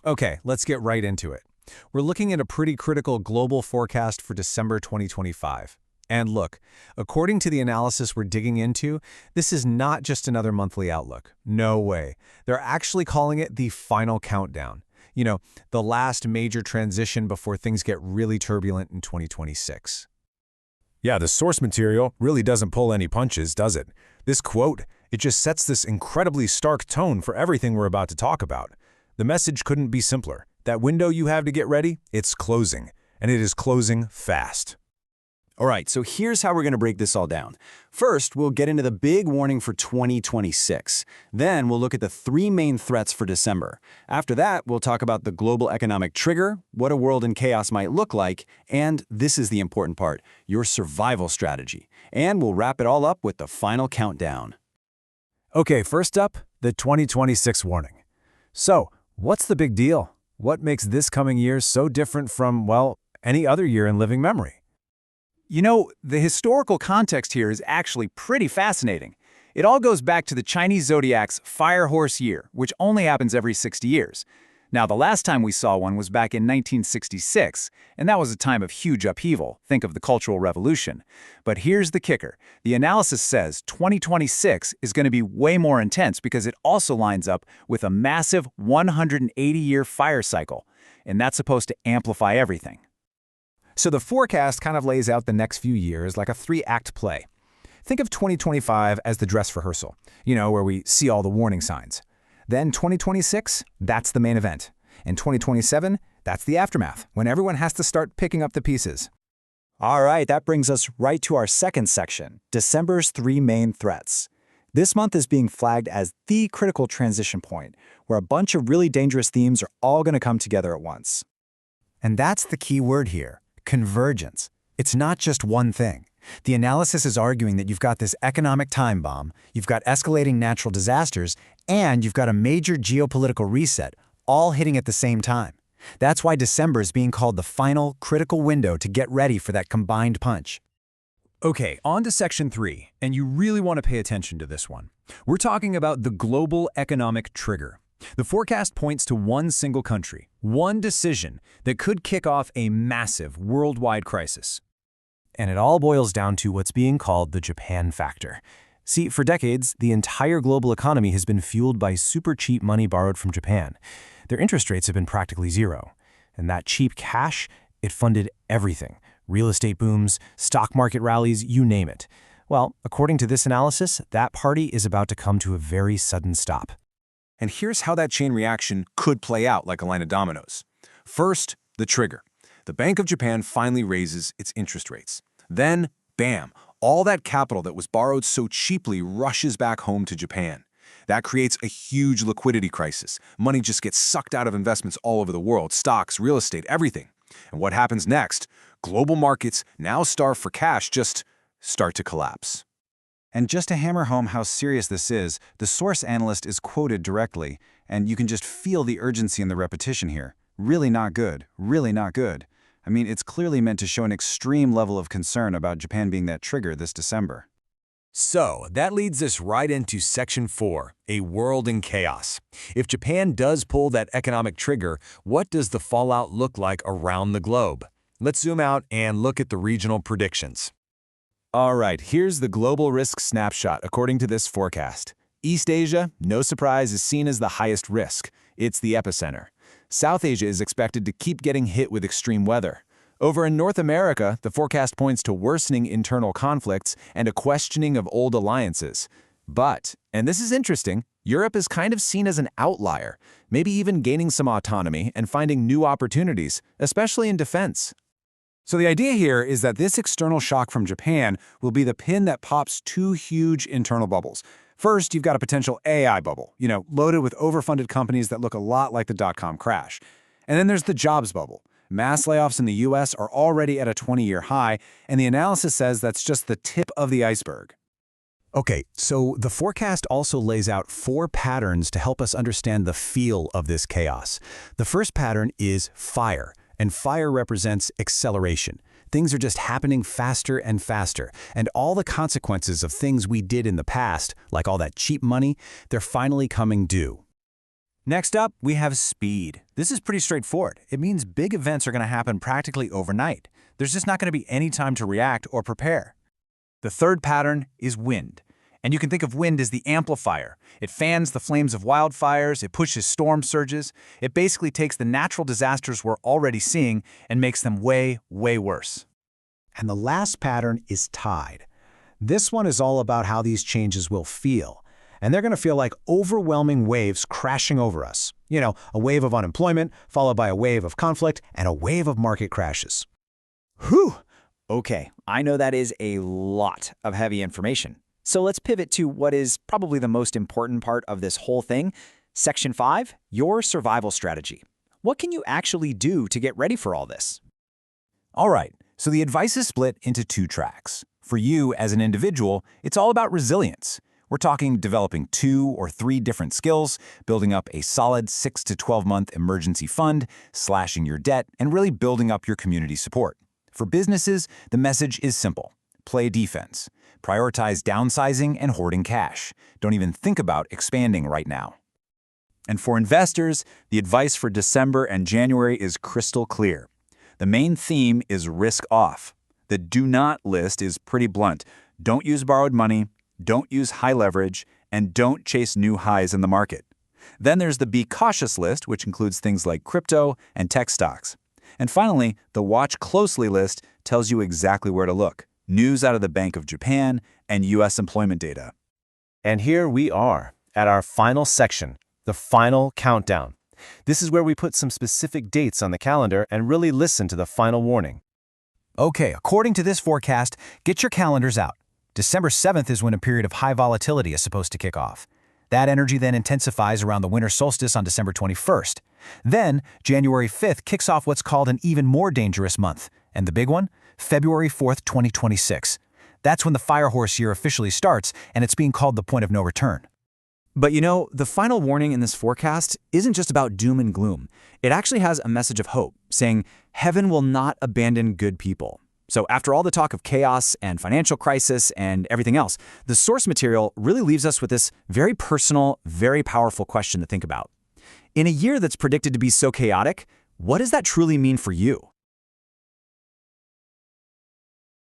Okay, let's get right into it. We're looking at a pretty critical global forecast for December 2025. And look, according to the analysis we're digging into, this is not just another monthly outlook. No way. They're actually calling it the final countdown. The last major transition before things get really turbulent in 2026. Yeah, the source material really doesn't pull any punches, does it? This quote, it just sets this incredibly stark tone for everything we're about to talk about. The message couldn't be simpler. That window you have to get ready, it's closing, and it is closing fast. All right, so here's how we're going to break this all down. First, we'll get into the big warning for 2026. Then we'll look at the three main threats for December. After that, we'll talk about the global economic trigger, what a world in chaos might look like, and this is the important part, your survival strategy. And we'll wrap it all up with the final countdown. Okay, first up, the 2026 warning. So, what's the big deal? What makes this coming year so different from, well, any other year in living memory? The historical context here is actually pretty fascinating. It all goes back to the Chinese zodiac's Fire Horse year, which only happens every 60 years. Now, the last time we saw one was back in 1966, and that was a time of huge upheaval. Think of the Cultural Revolution. But here's the kicker. The analysis says 2026 is going to be way more intense because it also lines up with a massive 180-year fire cycle, and that's supposed to amplify everything. So the forecast kind of lays out the next few years like a three-act play. Think of 2025 as the dress rehearsal, where we see all the warning signs. Then 2026, that's the main event. And 2027, that's the aftermath, when everyone has to start picking up the pieces. All right, that brings us right to our second section, December's three main threats. This month is being flagged as the critical transition point, where a bunch of really dangerous themes are all going to come together at once. And that's the key word here. Convergence. It's not just one thing. The analysis is arguing that you've got this economic time bomb, you've got escalating natural disasters, and you've got a major geopolitical reset, all hitting at the same time. That's why December is being called the final, critical window to get ready for that combined punch. Okay, on to Section 3, and you really want to pay attention to this one. We're talking about the global economic trigger. The forecast points to one single country, one decision that could kick off a massive worldwide crisis. And it all boils down to what's being called the Japan factor. See, for decades, the entire global economy has been fueled by super cheap money borrowed from Japan. Their interest rates have been practically zero. And that cheap cash, it funded everything. Real estate booms, stock market rallies, you name it. Well, according to this analysis, that party is about to come to a very sudden stop. And here's how that chain reaction could play out like a line of dominoes. First, the trigger. The Bank of Japan finally raises its interest rates. Then, bam, all that capital that was borrowed so cheaply rushes back home to Japan. That creates a huge liquidity crisis. Money just gets sucked out of investments all over the world, stocks, real estate, everything. And what happens next? Global markets, now starved for cash, just start to collapse. And just to hammer home how serious this is, the source analyst is quoted directly, and you can just feel the urgency in the repetition here. Really not good. Really not good. I mean, it's clearly meant to show an extreme level of concern about Japan being that trigger this December. So, that leads us right into Section 4, a world in chaos. If Japan does pull that economic trigger, what does the fallout look like around the globe? Let's zoom out and look at the regional predictions. All right, here's the global risk snapshot according to this forecast. East Asia, no surprise, is seen as the highest risk. It's the epicenter. South Asia is expected to keep getting hit with extreme weather. Over in North America, the forecast points to worsening internal conflicts and a questioning of old alliances. But, and this is interesting, Europe is kind of seen as an outlier, maybe even gaining some autonomy and finding new opportunities, especially in defense. So the idea here is that this external shock from Japan will be the pin that pops two huge internal bubbles. First, you've got a potential AI bubble, loaded with overfunded companies that look a lot like the dot-com crash. And then there's the jobs bubble. Mass layoffs in the US are already at a 20-year high, and the analysis says that's just the tip of the iceberg. Okay, so the forecast also lays out 4 patterns to help us understand the feel of this chaos. The first pattern is fire. And fire represents acceleration. Things are just happening faster and faster, and all the consequences of things we did in the past, like all that cheap money, they're finally coming due. Next up, we have speed. This is pretty straightforward. It means big events are going to happen practically overnight. There's just not going to be any time to react or prepare. The third pattern is wind. And you can think of wind as the amplifier. It fans the flames of wildfires, it pushes storm surges. It basically takes the natural disasters we're already seeing and makes them way, way worse. And the last pattern is tide. This one is all about how these changes will feel. And they're going to feel like overwhelming waves crashing over us. You know, a wave of unemployment, followed by a wave of conflict, and a wave of market crashes. Whew! Okay, I know that is a lot of heavy information. So let's pivot to what is probably the most important part of this whole thing. Section 5, your survival strategy. What can you actually do to get ready for all this? All right, so the advice is split into two tracks. For you as an individual, it's all about resilience. We're talking developing 2 or 3 different skills, building up a solid 6 to 12-month emergency fund, slashing your debt, and really building up your community support. For businesses, the message is simple. Play defense. Prioritize downsizing and hoarding cash. Don't even think about expanding right now. And for investors, the advice for December and January is crystal clear. The main theme is risk off. The do not list is pretty blunt. Don't use borrowed money, don't use high leverage, and don't chase new highs in the market. Then there's the be cautious list, which includes things like crypto and tech stocks. And finally, the watch closely list tells you exactly where to look. News out of the Bank of Japan and U.S. employment data. And here we are, at our final section, the final countdown. This is where we put some specific dates on the calendar and really listen to the final warning. Okay, according to this forecast, get your calendars out. December 7th is when a period of high volatility is supposed to kick off. That energy then intensifies around the Winter Solstice on December 21st. Then, January 5th kicks off what's called an even more dangerous month. And the big one? February 4th, 2026. That's when the firehorse year officially starts, and it's being called the point of no return. But you know, the final warning in this forecast isn't just about doom and gloom. It actually has a message of hope, saying heaven will not abandon good people. So after all the talk of chaos and financial crisis and everything else, the source material really leaves us with this very personal, very powerful question to think about. In a year that's predicted to be so chaotic, what does that truly mean for you?